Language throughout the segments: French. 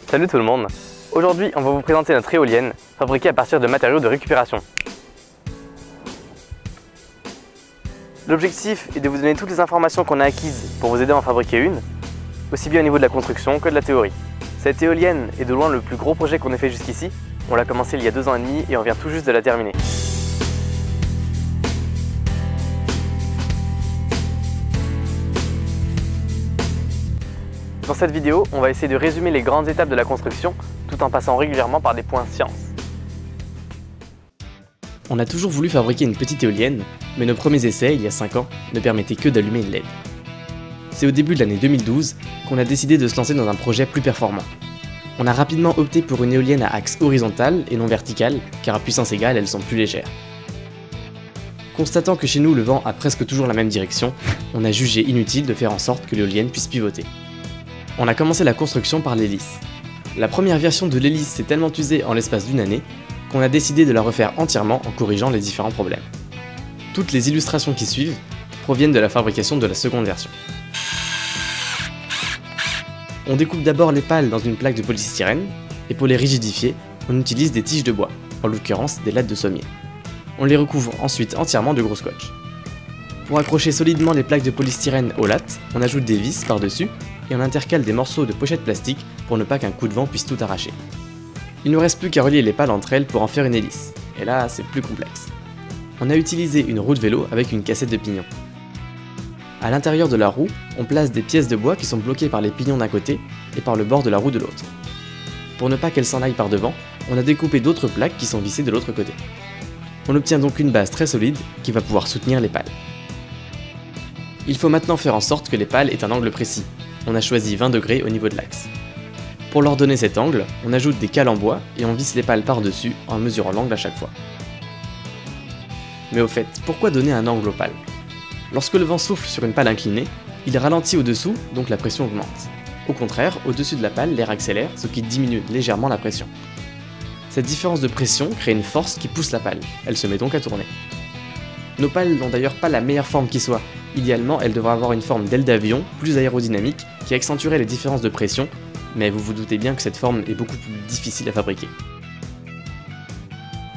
Salut tout le monde! Aujourd'hui, on va vous présenter notre éolienne fabriquée à partir de matériaux de récupération. L'objectif est de vous donner toutes les informations qu'on a acquises pour vous aider à en fabriquer une, aussi bien au niveau de la construction que de la théorie. Cette éolienne est de loin le plus gros projet qu'on ait fait jusqu'ici. On l'a commencé il y a 2 ans et demi et on vient tout juste de la terminer. Dans cette vidéo, on va essayer de résumer les grandes étapes de la construction tout en passant régulièrement par des points science. On a toujours voulu fabriquer une petite éolienne, mais nos premiers essais, il y a 5 ans, ne permettaient que d'allumer une LED. C'est au début de l'année 2012 qu'on a décidé de se lancer dans un projet plus performant. On a rapidement opté pour une éolienne à axe horizontal et non vertical, car à puissance égale, elles sont plus légères. Constatant que chez nous le vent a presque toujours la même direction, on a jugé inutile de faire en sorte que l'éolienne puisse pivoter. On a commencé la construction par l'hélice. La première version de l'hélice s'est tellement usée en l'espace d'une année qu'on a décidé de la refaire entièrement en corrigeant les différents problèmes. Toutes les illustrations qui suivent proviennent de la fabrication de la seconde version. On découpe d'abord les pales dans une plaque de polystyrène, et pour les rigidifier, on utilise des tiges de bois, en l'occurrence des lattes de sommier. On les recouvre ensuite entièrement de gros scotch. Pour accrocher solidement les plaques de polystyrène aux lattes, on ajoute des vis par-dessus et on intercale des morceaux de pochette plastique pour ne pas qu'un coup de vent puisse tout arracher. Il ne reste plus qu'à relier les pales entre elles pour en faire une hélice, et là c'est plus complexe. On a utilisé une roue de vélo avec une cassette de pignon. À l'intérieur de la roue, on place des pièces de bois qui sont bloquées par les pignons d'un côté et par le bord de la roue de l'autre. Pour ne pas qu'elles s'en aillent par devant, on a découpé d'autres plaques qui sont vissées de l'autre côté. On obtient donc une base très solide qui va pouvoir soutenir les pales. Il faut maintenant faire en sorte que les pales aient un angle précis. On a choisi 20 degrés au niveau de l'axe. Pour leur donner cet angle, on ajoute des cales en bois et on visse les pales par-dessus en mesurant l'angle à chaque fois. Mais au fait, pourquoi donner un angle aux pales? Lorsque le vent souffle sur une pale inclinée, il ralentit au-dessous, donc la pression augmente. Au contraire, au-dessus de la pale, l'air accélère, ce qui diminue légèrement la pression. Cette différence de pression crée une force qui pousse la pale, elle se met donc à tourner. Nos pales n'ont d'ailleurs pas la meilleure forme qui soit. Idéalement, elles devraient avoir une forme d'aile d'avion, plus aérodynamique, qui accentuerait les différences de pression, mais vous vous doutez bien que cette forme est beaucoup plus difficile à fabriquer.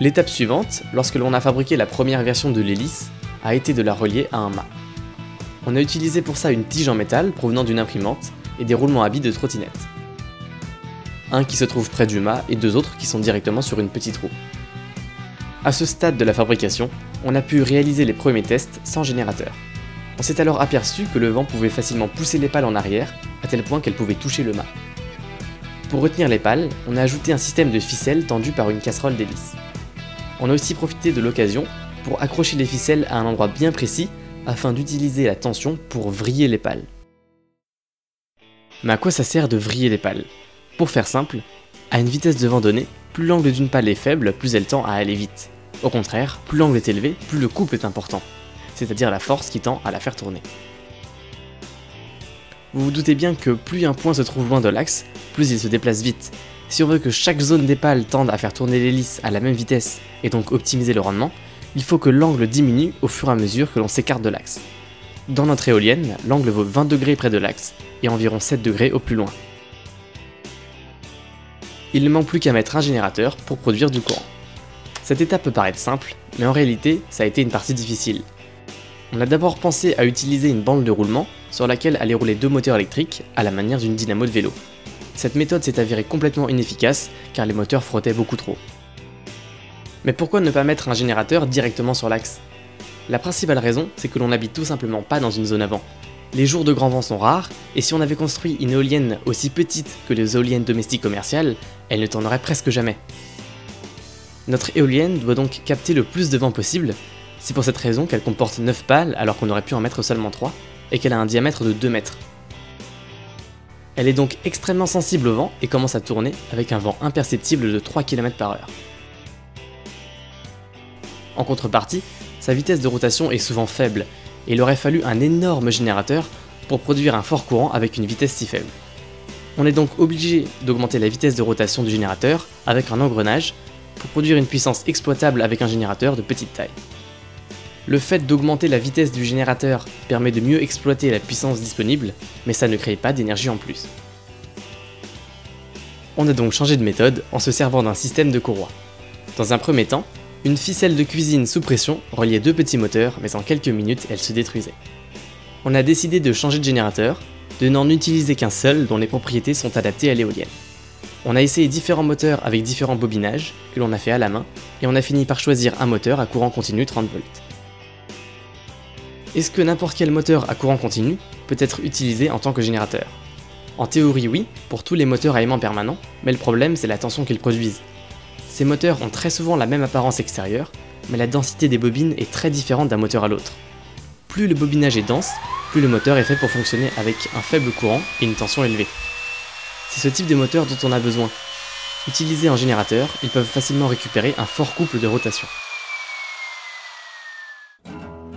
L'étape suivante, lorsque l'on a fabriqué la première version de l'hélice, a été de la relier à un mât. On a utilisé pour ça une tige en métal provenant d'une imprimante et des roulements à billes de trottinette. Un qui se trouve près du mât et 2 autres qui sont directement sur une petite roue. À ce stade de la fabrication, on a pu réaliser les premiers tests sans générateur. On s'est alors aperçu que le vent pouvait facilement pousser les pales en arrière, à tel point qu'elles pouvaient toucher le mât. Pour retenir les pales, on a ajouté un système de ficelles tendues par une casserole d'hélice. On a aussi profité de l'occasion pour accrocher les ficelles à un endroit bien précis afin d'utiliser la tension pour vriller les pales. Mais à quoi ça sert de vriller les pales? Pour faire simple, à une vitesse de vent donnée, plus l'angle d'une pale est faible, plus elle tend à aller vite. Au contraire, plus l'angle est élevé, plus le couple est important, c'est-à-dire la force qui tend à la faire tourner. Vous vous doutez bien que plus un point se trouve loin de l'axe, plus il se déplace vite. Si on veut que chaque zone des pales tende à faire tourner l'hélice à la même vitesse et donc optimiser le rendement, il faut que l'angle diminue au fur et à mesure que l'on s'écarte de l'axe. Dans notre éolienne, l'angle vaut 20 degrés près de l'axe et environ 7 degrés au plus loin. Il ne manque plus qu'à mettre un générateur pour produire du courant. Cette étape peut paraître simple, mais en réalité, ça a été une partie difficile. On a d'abord pensé à utiliser une bande de roulement sur laquelle allaient rouler 2 moteurs électriques à la manière d'une dynamo de vélo. Cette méthode s'est avérée complètement inefficace car les moteurs frottaient beaucoup trop. Mais pourquoi ne pas mettre un générateur directement sur l'axe? La principale raison, c'est que l'on n'habite tout simplement pas dans une zone à vent. Les jours de grand vent sont rares, et si on avait construit une éolienne aussi petite que les éoliennes domestiques commerciales, elle ne tournerait presque jamais. Notre éolienne doit donc capter le plus de vent possible, c'est pour cette raison qu'elle comporte 9 pales alors qu'on aurait pu en mettre seulement 3, et qu'elle a un diamètre de 2 mètres. Elle est donc extrêmement sensible au vent et commence à tourner avec un vent imperceptible de 3 km/h. En contrepartie, sa vitesse de rotation est souvent faible, et il aurait fallu un énorme générateur pour produire un fort courant avec une vitesse si faible. On est donc obligé d'augmenter la vitesse de rotation du générateur avec un engrenage pour produire une puissance exploitable avec un générateur de petite taille. Le fait d'augmenter la vitesse du générateur permet de mieux exploiter la puissance disponible, mais ça ne crée pas d'énergie en plus. On a donc changé de méthode en se servant d'un système de courroies. Dans un premier temps, une ficelle de cuisine sous pression reliait deux petits moteurs, mais en quelques minutes, elle se détruisait. On a décidé de changer de générateur, de n'en utiliser qu'un seul dont les propriétés sont adaptées à l'éolienne. On a essayé différents moteurs avec différents bobinages, que l'on a fait à la main, et on a fini par choisir un moteur à courant continu 30 volts. Est-ce que n'importe quel moteur à courant continu peut être utilisé en tant que générateur? En théorie oui, pour tous les moteurs à aimant permanent, mais le problème c'est la tension qu'ils produisent. Ces moteurs ont très souvent la même apparence extérieure, mais la densité des bobines est très différente d'un moteur à l'autre. Plus le bobinage est dense, plus le moteur est fait pour fonctionner avec un faible courant et une tension élevée. C'est ce type de moteur dont on a besoin. Utilisés en générateur, ils peuvent facilement récupérer un fort couple de rotation.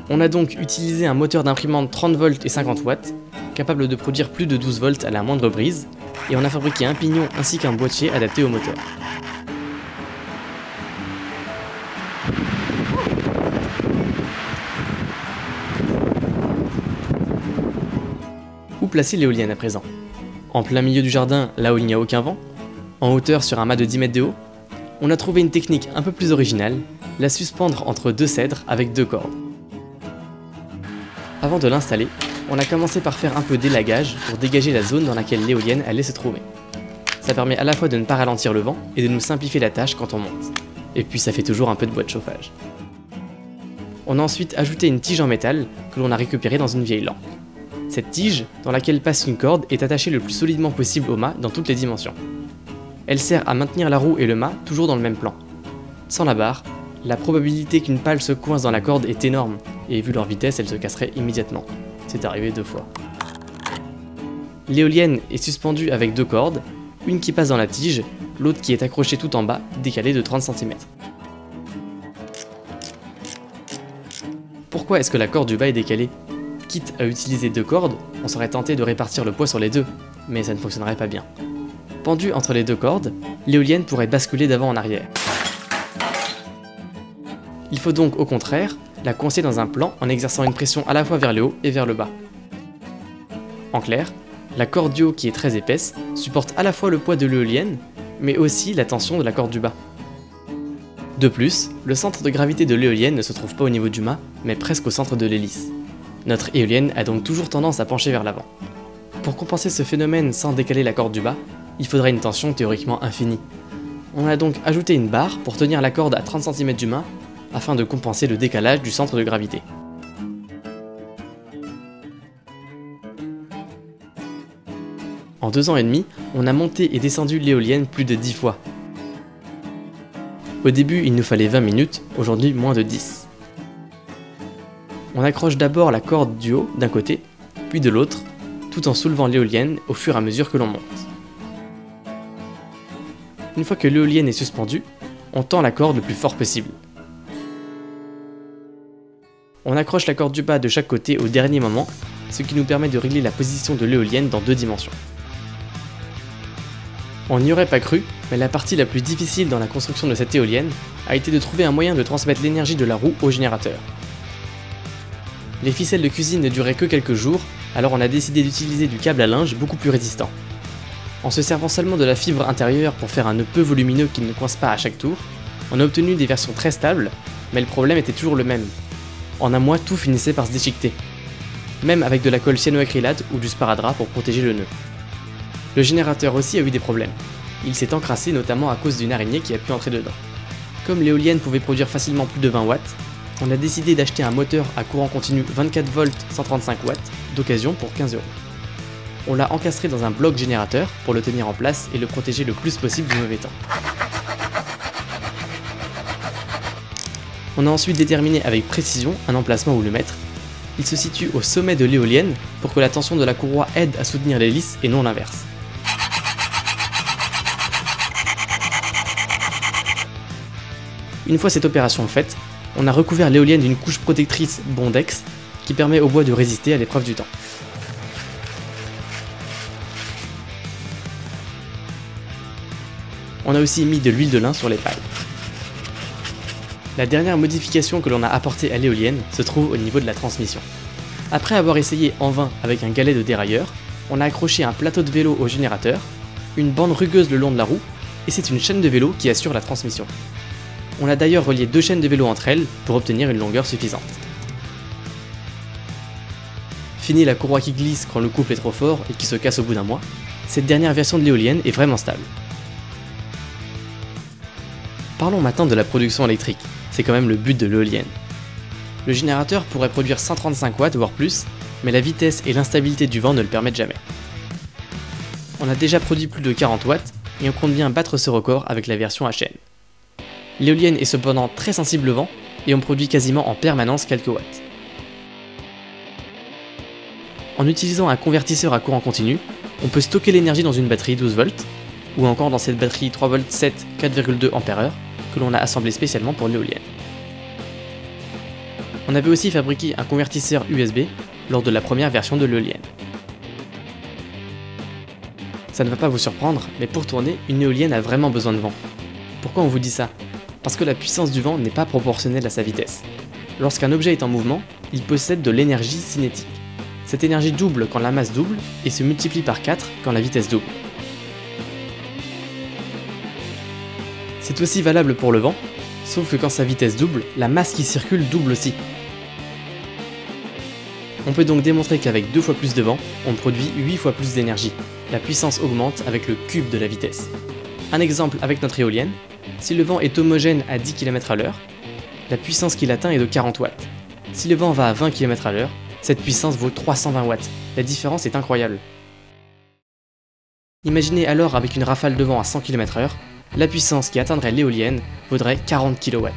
On a donc utilisé un moteur d'imprimante 30 volts et 50 watts, capable de produire plus de 12 volts à la moindre brise, et on a fabriqué un pignon ainsi qu'un boîtier adapté au moteur. Où placer l'éolienne à présent? En plein milieu du jardin, là où il n'y a aucun vent? En hauteur sur un mât de 10 mètres de haut? On a trouvé une technique un peu plus originale, la suspendre entre deux cèdres avec deux cordes. Avant de l'installer, on a commencé par faire un peu d'élagage pour dégager la zone dans laquelle l'éolienne allait se trouver. Ça permet à la fois de ne pas ralentir le vent et de nous simplifier la tâche quand on monte. Et puis ça fait toujours un peu de bois de chauffage. On a ensuite ajouté une tige en métal que l'on a récupérée dans une vieille lampe. Cette tige, dans laquelle passe une corde, est attachée le plus solidement possible au mât dans toutes les dimensions. Elle sert à maintenir la roue et le mât toujours dans le même plan. Sans la barre, la probabilité qu'une pale se coince dans la corde est énorme, et vu leur vitesse, elle se casserait immédiatement. C'est arrivé 2 fois. L'éolienne est suspendue avec 2 cordes, une qui passe dans la tige, l'autre qui est accrochée tout en bas, décalée de 30 cm. Pourquoi est-ce que la corde du bas est décalée? Quitte à utiliser 2 cordes, on serait tenté de répartir le poids sur les deux, mais ça ne fonctionnerait pas bien. Pendue entre les 2 cordes, l'éolienne pourrait basculer d'avant en arrière. Il faut donc au contraire la coincer dans un plan en exerçant une pression à la fois vers le haut et vers le bas. En clair, la corde du haut qui est très épaisse supporte à la fois le poids de l'éolienne, mais aussi la tension de la corde du bas. De plus, le centre de gravité de l'éolienne ne se trouve pas au niveau du mât, mais presque au centre de l'hélice. Notre éolienne a donc toujours tendance à pencher vers l'avant. Pour compenser ce phénomène sans décaler la corde du bas, il faudrait une tension théoriquement infinie. On a donc ajouté une barre pour tenir la corde à 30 cm du mât, afin de compenser le décalage du centre de gravité. En 2 ans et demi, on a monté et descendu l'éolienne plus de 10 fois. Au début, il nous fallait 20 minutes, aujourd'hui moins de 10. On accroche d'abord la corde du haut d'un côté, puis de l'autre, tout en soulevant l'éolienne au fur et à mesure que l'on monte. Une fois que l'éolienne est suspendue, on tend la corde le plus fort possible. On accroche la corde du bas de chaque côté au dernier moment, ce qui nous permet de régler la position de l'éolienne dans 2 dimensions. On n'y aurait pas cru, mais la partie la plus difficile dans la construction de cette éolienne a été de trouver un moyen de transmettre l'énergie de la roue au générateur. Les ficelles de cuisine ne duraient que quelques jours, alors on a décidé d'utiliser du câble à linge beaucoup plus résistant. En se servant seulement de la fibre intérieure pour faire un nœud peu volumineux qui ne coince pas à chaque tour, on a obtenu des versions très stables, mais le problème était toujours le même. En un mois, tout finissait par se déchiqueter, même avec de la colle cyanoacrylate ou du sparadrap pour protéger le nœud. Le générateur aussi a eu des problèmes. Il s'est encrassé notamment à cause d'une araignée qui a pu entrer dedans. Comme l'éolienne pouvait produire facilement plus de 20 watts, on a décidé d'acheter un moteur à courant continu 24 volts 135 watts d'occasion pour 15 €. On l'a encastré dans un bloc générateur pour le tenir en place et le protéger le plus possible du mauvais temps. On a ensuite déterminé avec précision un emplacement où le mettre. Il se situe au sommet de l'éolienne pour que la tension de la courroie aide à soutenir l'hélice et non l'inverse. Une fois cette opération faite, on a recouvert l'éolienne d'une couche protectrice Bondex qui permet au bois de résister à l'épreuve du temps. On a aussi mis de l'huile de lin sur les pales. La dernière modification que l'on a apportée à l'éolienne se trouve au niveau de la transmission. Après avoir essayé en vain avec un galet de dérailleur, on a accroché un plateau de vélo au générateur, une bande rugueuse le long de la roue, et c'est une chaîne de vélo qui assure la transmission. On a d'ailleurs relié 2 chaînes de vélo entre elles pour obtenir une longueur suffisante. Fini la courroie qui glisse quand le couple est trop fort et qui se casse au bout d'un mois, cette dernière version de l'éolienne est vraiment stable. Parlons maintenant de la production électrique, c'est quand même le but de l'éolienne. Le générateur pourrait produire 135 watts voire plus, mais la vitesse et l'instabilité du vent ne le permettent jamais. On a déjà produit plus de 40 watts et on compte bien battre ce record avec la version à chaîne. L'éolienne est cependant très sensible au vent et on produit quasiment en permanence quelques watts. En utilisant un convertisseur à courant continu, on peut stocker l'énergie dans une batterie 12 volts ou encore dans cette batterie 3 volts 7 4,2 Ah que l'on a assemblée spécialement pour l'éolienne. On avait aussi fabriqué un convertisseur USB lors de la première version de l'éolienne. Ça ne va pas vous surprendre, mais pour tourner, une éolienne a vraiment besoin de vent. Pourquoi on vous dit ça? Parce que la puissance du vent n'est pas proportionnelle à sa vitesse. Lorsqu'un objet est en mouvement, il possède de l'énergie cinétique. Cette énergie double quand la masse double et se multiplie par 4 quand la vitesse double. C'est aussi valable pour le vent, sauf que quand sa vitesse double, la masse qui circule double aussi. On peut donc démontrer qu'avec 2 fois plus de vent, on produit 8 fois plus d'énergie. La puissance augmente avec le cube de la vitesse. Un exemple avec notre éolienne, si le vent est homogène à 10 km/h, la puissance qu'il atteint est de 40 watts. Si le vent va à 20 km/h, cette puissance vaut 320 watts. La différence est incroyable. Imaginez alors avec une rafale de vent à 100 km/h, la puissance qui atteindrait l'éolienne vaudrait 40 kW.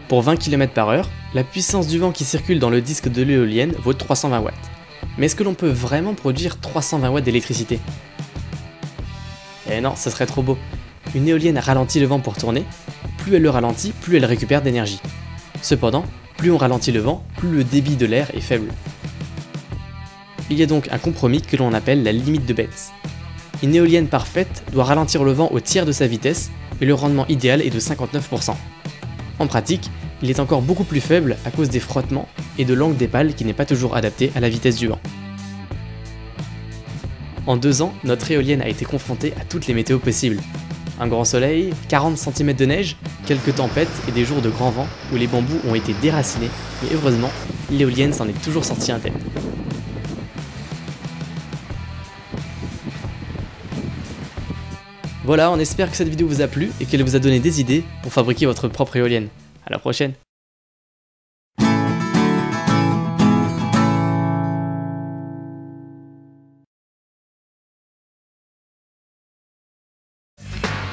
Pour 20 km/h, la puissance du vent qui circule dans le disque de l'éolienne vaut 320 watts. Mais est-ce que l'on peut vraiment produire 320 watts d'électricité? Eh non, ce serait trop beau. Une éolienne ralentit le vent pour tourner, plus elle le ralentit, plus elle récupère d'énergie. Cependant, plus on ralentit le vent, plus le débit de l'air est faible. Il y a donc un compromis que l'on appelle la limite de Betz. Une éolienne parfaite doit ralentir le vent au tiers de sa vitesse, et le rendement idéal est de 59%. En pratique, il est encore beaucoup plus faible à cause des frottements et de l'angle des pales qui n'est pas toujours adapté à la vitesse du vent. En 2 ans, notre éolienne a été confrontée à toutes les météos possibles. Un grand soleil, 40 cm de neige, quelques tempêtes et des jours de grand vent où les bambous ont été déracinés, mais heureusement, l'éolienne s'en est toujours sortie indemne. Voilà, on espère que cette vidéo vous a plu et qu'elle vous a donné des idées pour fabriquer votre propre éolienne. À la prochaine!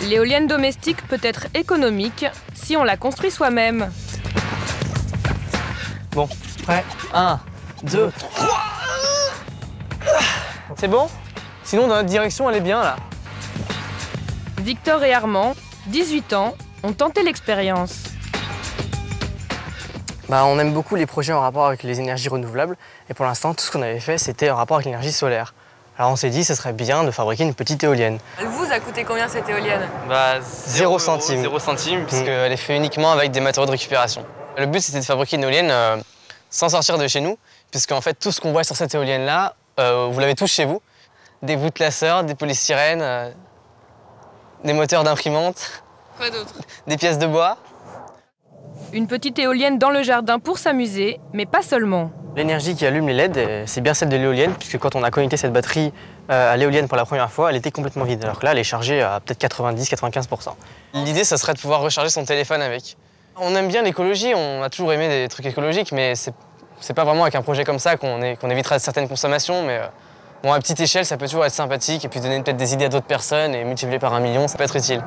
L'éolienne domestique peut être économique si on la construit soi-même. Bon, prêt? 1, 2, 3. C'est bon? Sinon, dans notre direction, elle est bien là. Victor et Armand, 18 ans, ont tenté l'expérience. On aime beaucoup les projets en rapport avec les énergies renouvelables. Et pour l'instant, tout ce qu'on avait fait, c'était en rapport avec l'énergie solaire. Alors on s'est dit, ce serait bien de fabriquer une petite éolienne. Elle vous a coûté combien cette éolienne? 0 centime. 0 centime, Puisqu'elle est faite uniquement avec des matériaux de récupération. Le but, c'était de fabriquer une éolienne sans sortir de chez nous, puisqu'en fait, tout ce qu'on voit sur cette éolienne-là, vous l'avez tous chez vous. Des bouts de classeurs, des polystyrènes, des moteurs d'imprimante. Quoi d'autre? Des pièces de bois. Une petite éolienne dans le jardin pour s'amuser, mais pas seulement. L'énergie qui allume les LED, c'est bien celle de l'éolienne, puisque quand on a connecté cette batterie à l'éolienne pour la première fois, elle était complètement vide, alors que là, elle est chargée à peut-être 90-95%. L'idée, ça serait de pouvoir recharger son téléphone avec. On aime bien l'écologie, on a toujours aimé des trucs écologiques, mais c'est pas vraiment avec un projet comme ça qu'on évitera certaines consommations, mais bon, à petite échelle, ça peut toujours être sympathique, et puis donner peut-être des idées à d'autres personnes, et multiplier par 1 million, ça peut être utile.